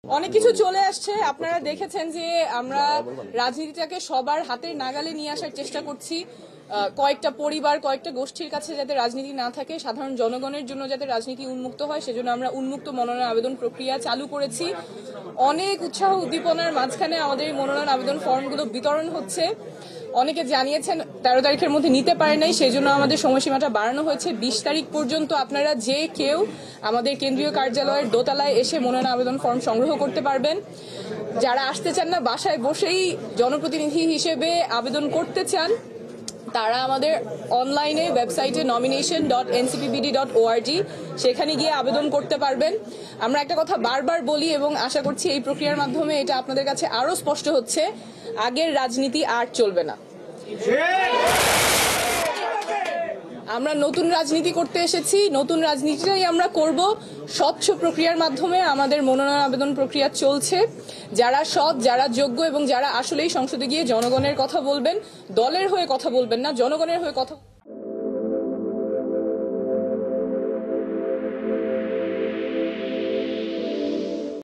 অনেক কিছু চলে আসছে। আপনারা দেখেছেন যে আমরা রাজনীতিটাকে সবার হাতের নাগালে নিয়ে আসার চেষ্টা করছি। কয়েকটা পরিবার, কয়েকটা গোষ্ঠীর কাছে যাতে রাজনীতি না থাকে, সাধারণ জনগণের জন্য যাতে রাজনীতি উন্মুক্ত হয়, সেজন্য আমরা উন্মুক্ত মনোনয়ন আবেদন প্রক্রিয়া চালু করেছি। অনেক উৎসাহ উদ্দীপনার মাঝখানে আমাদের এই মনোনয়ন আবেদন ফর্মগুলো বিতরণ হচ্ছে। অনেকে জানিয়েছেন 13 তারিখের মধ্যে নিতে পারে নাই, সেই জন্য আমাদের সময়সীমাটা বাড়ানো হয়েছে 20 তারিখ পর্যন্ত। আপনারা যে কেউ আমাদের কেন্দ্রীয় কার্যালয়ের দোতলায় এসে মনোনয়ন আবেদন ফর্ম সংগ্রহ করতে পারবেন। যারা আসতে চান না, বাসায় বসেই জনপ্রতিনিধি হিসেবে আবেদন করতে চান, তারা আমাদের অনলাইনে ওয়েবসাইটে nomination.ncpbd.org সেখানে গিয়ে আবেদন করতে পারবেন। আমরা একটা কথা বারবার বলি এবং আশা করছি এই প্রক্রিয়ার মাধ্যমে এটা আপনাদের কাছে আরো স্পষ্ট হচ্ছে, আগের রাজনীতি আর চলবে না। আমরা নতুন রাজনীতি করতে এসেছি, নতুন রাজনীতিটাই আমরা করব। স্বচ্ছ প্রক্রিয়ার মাধ্যমে আমাদের মনোনয়ন আবেদন প্রক্রিয়া চলছে। যারা সৎ, যারা যোগ্য এবং যারা আসলেই সংসদে গিয়ে জনগণের কথা বলবেন, দলের হয়ে কথা বলবেন না, জনগণের হয়ে কথা